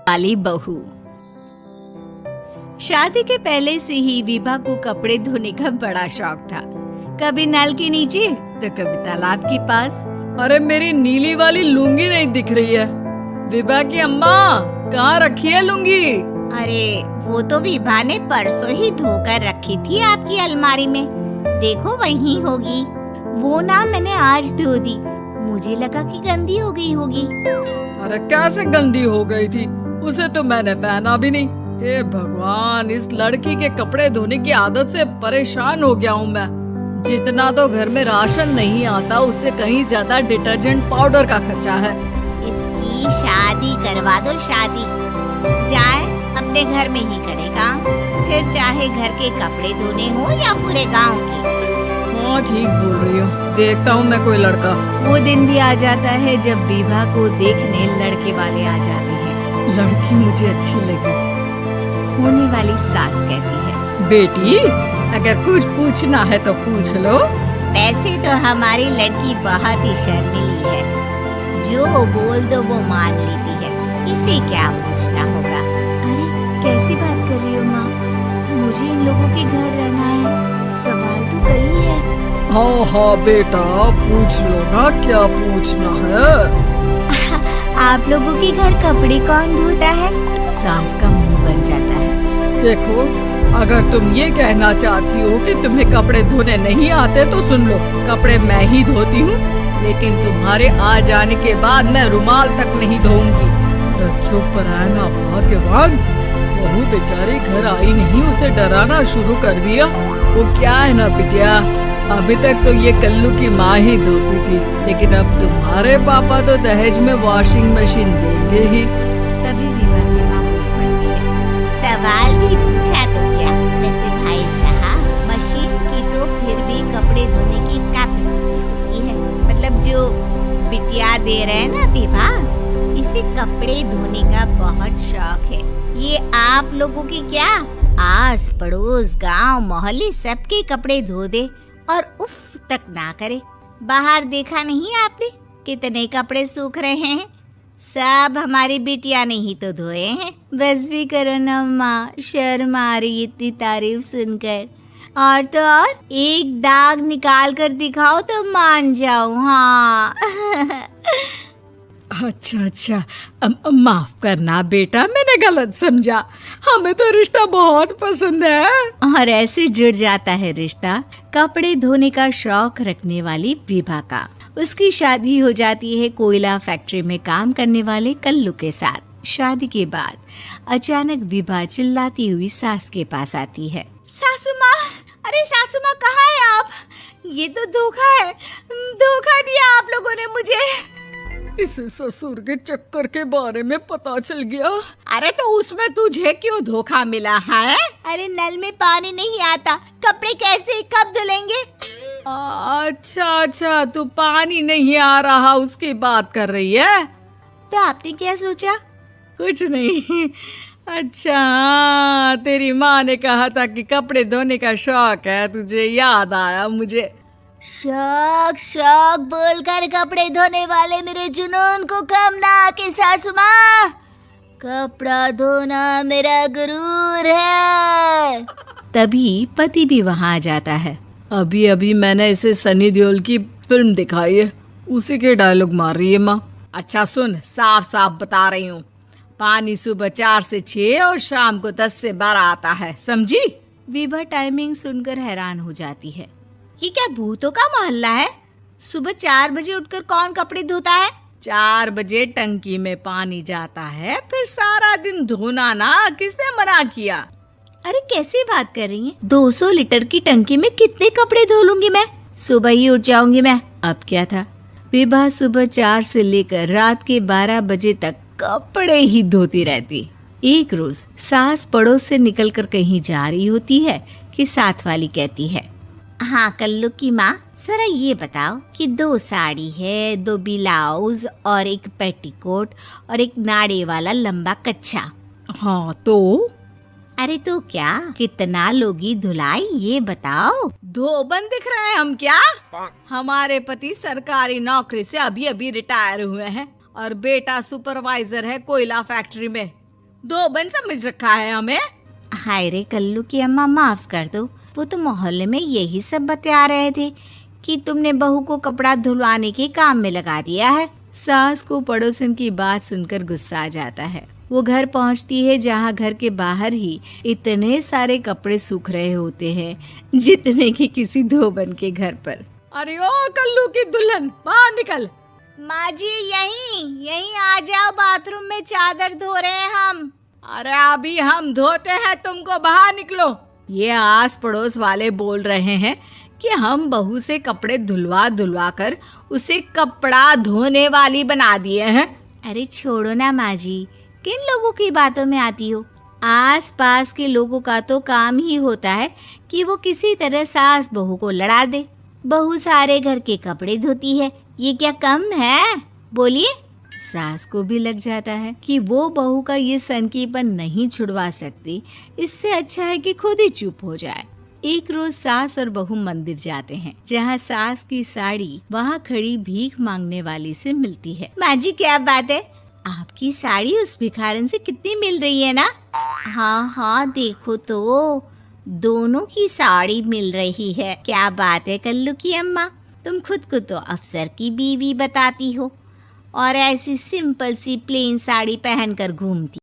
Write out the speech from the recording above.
वाली बहू। शादी के पहले से ही विभा को कपड़े धोने का बड़ा शौक था। कभी नल के नीचे तो कभी तालाब के पास। अरे मेरी नीली वाली लुंगी नहीं दिख रही है। विभा की अम्मा, कहाँ रखी है लुंगी? अरे वो तो विभा ने परसों ही धोकर रखी थी आपकी अलमारी में, देखो वहीं होगी। वो ना मैंने आज धो दी, मुझे लगा कि गंदी हो गई होगी। अरे कैसे गंदी हो गई थी, उसे तो मैंने पहना भी नहीं। हे भगवान, इस लड़की के कपड़े धोने की आदत से परेशान हो गया हूँ मैं। जितना तो घर में राशन नहीं आता, उससे कहीं ज्यादा डिटर्जेंट पाउडर का खर्चा है। इसकी शादी करवा दो, शादी जाए अपने घर में ही करेगा, फिर चाहे घर के कपड़े धोने हो या पूरे गांव के। हाँ ठीक बोल रही हो, देखता हूँ मैं कोई लड़का। वो दिन भी आ जाता है जब विभा को देखने लड़के वाले आ जाते हैं। लड़की मुझे अच्छी लगी। होने वाली सास कहती है, बेटी अगर कुछ पूछना है तो पूछ लो। वैसे तो हमारी लड़की बहुत ही शर्मीली है, जो बोल दो वो मान लेती है, इसे क्या पूछना होगा। अरे कैसी बात कर रही हो माँ, मुझे इन लोगों के घर रहना है, सवाल तो कही है। हाँ हाँ बेटा, पूछ लो ना, क्या पूछना है। आप लोगों के घर कपड़े कौन धोता है? सास का मुंह बन जाता है। देखो, अगर तुम ये कहना चाहती हो कि तुम्हें कपड़े धोने नहीं आते तो सुन लो, कपड़े मैं ही धोती हूँ, लेकिन तुम्हारे आ जाने के बाद मैं रुमाल तक नहीं धोऊंगी। चुप रहना भाग्यवान। बहू बेचारी घर आई नहीं, उसे डराना शुरू कर दिया। वो क्या है ना बिटिया, अभी तक तो ये कल्लू की माँ ही धोती थी, लेकिन अब तुम्हारे पापा तो दहेज में वॉशिंग मशीन देंगे ही। तभी विभा की माँ बोल पड़ती है, सवाल भी पूछा तो क्या। वैसे भाई साहब, मशीन की तो फिर भी कपड़े धोने की कैपेसिटी होती है, मतलब जो बिटिया दे रहे हैं ना विभा, इसे कपड़े धोने का बहुत शौक है। ये आप लोगों की क्या, आस पड़ोस गांव मोहल्ले सबके कपड़े धो दे और उफ तक ना करे। बाहर देखा नहीं आपने कितने कपड़े सूख रहे हैं, सब हमारी बिटिया ने ही तो धोए हैं। बस भी करो ना माँ, शर्म आ रही इतनी तारीफ सुनकर। और तो और एक दाग निकाल कर दिखाओ तो मान जाऊँ। हाँ अच्छा, माफ करना बेटा, मैंने गलत समझा। हमें तो रिश्ता बहुत पसंद है। और ऐसे जुड़ जाता है रिश्ता कपड़े धोने का शौक रखने वाली विभा का। उसकी शादी हो जाती है कोयला फैक्ट्री में काम करने वाले कल्लू के साथ। शादी के बाद अचानक विभा चिल्लाती हुई सास के पास आती है। सासू माँ, अरे सासू माँ कहाँ है आप? ये तो धोखा है, धोखा दिया आप लोगों ने मुझे। इसे ससुर के चक्कर के बारे में पता चल गया। अरे तो उसमें तुझे क्यों धोखा मिला है? अरे नल में पानी नहीं आता, कपड़े कैसे कब धुलेंगे? अच्छा, तू पानी नहीं आ रहा उसकी बात कर रही है। तो आपने क्या सोचा? कुछ नहीं। अच्छा, तेरी माँ ने कहा था कि कपड़े धोने का शौक है तुझे, याद आया मुझे। शौक बोलकर कपड़े धोने वाले मेरे जुनून को कम ना आके सासू माँ, कपड़ा धोना मेरा गुरूर है। तभी पति भी वहाँ आ जाता है। अभी मैंने इसे सनी देओल की फिल्म दिखाई है, उसी के डायलॉग मार रही है माँ। अच्छा सुन, साफ साफ बता रही हूँ, पानी सुबह 4 से 6 और शाम को 10 से 12 आता है, समझी? विभा टाइमिंग सुनकर हैरान हो जाती है। ये क्या भूतों का मोहल्ला है? सुबह 4 बजे उठकर कौन कपड़े धोता है? 4 बजे टंकी में पानी जाता है, फिर सारा दिन धोना ना, किसने मना किया? अरे कैसी बात कर रही हैं? 200 लीटर की टंकी में कितने कपड़े धो लूंगी मैं, सुबह ही उठ जाऊंगी मैं। अब क्या था, विभा सुबह 4 से लेकर रात के 12 बजे तक कपड़े ही धोती रहती। एक रोज सास पड़ोस से निकलकर कहीं जा रही होती है कि साथ वाली कहती है, हाँ कल्लू की माँ, जरा ये बताओ कि 2 साड़ी है, 2 ब्लाउज और एक पेटीकोट और एक नाड़े वाला लंबा कच्छा। हाँ तो? अरे तो क्या, कितना लोगी धुलाई ये बताओ। धोबन दिख रहे हैं हम क्या? हमारे पति सरकारी नौकरी से अभी रिटायर हुए हैं और बेटा सुपरवाइजर है कोयला फैक्ट्री में। धोबन समझ रखा है हमें। हाय रे कल्लू की अम्मा, माफ कर दो। वो तो मोहल्ले में यही सब बता रहे थे कि तुमने बहू को कपड़ा धुलवाने के काम में लगा दिया है। सास को पड़ोसन की बात सुनकर गुस्सा आ जाता है। वो घर पहुंचती है जहां घर के बाहर ही इतने सारे कपड़े सूख रहे होते हैं जितने कि किसी धोबन के घर पर। अरे ओ कल्लू की दुल्हन, बाहर निकल। माँ जी यहीं आ जाओ, बाथरूम में चादर धो रहे हैं हम। अरे अभी हम धोते हैं, तुमको बाहर निकलो। ये आस पड़ोस वाले बोल रहे हैं कि हम बहू से कपड़े धुलवा कर उसे कपड़ा धोने वाली बना दिए हैं। अरे छोड़ो ना माँ जी, किन लोगों की बातों में आती हो। आस पास के लोगों का तो काम ही होता है कि वो किसी तरह सास बहू को लड़ा दे। बहू सारे घर के कपड़े धोती है, ये क्या कम है? बोलिए। सास को भी लग जाता है कि वो बहू का ये सनकीपन नहीं छुड़वा सकती, इससे अच्छा है कि खुद ही चुप हो जाए। एक रोज सास और बहू मंदिर जाते हैं जहाँ सास की साड़ी वहाँ खड़ी भीख मांगने वाली से मिलती है। माँ जी क्या बात है, आपकी साड़ी उस भिखारन से कितनी मिल रही है ना? हाँ देखो तो दोनों की साड़ी मिल रही है। क्या बात है कल्लू की अम्मा, तुम खुद को तो अफसर की बीवी बताती हो और ऐसी सिंपल सी प्लेन साड़ी पहनकर घूमती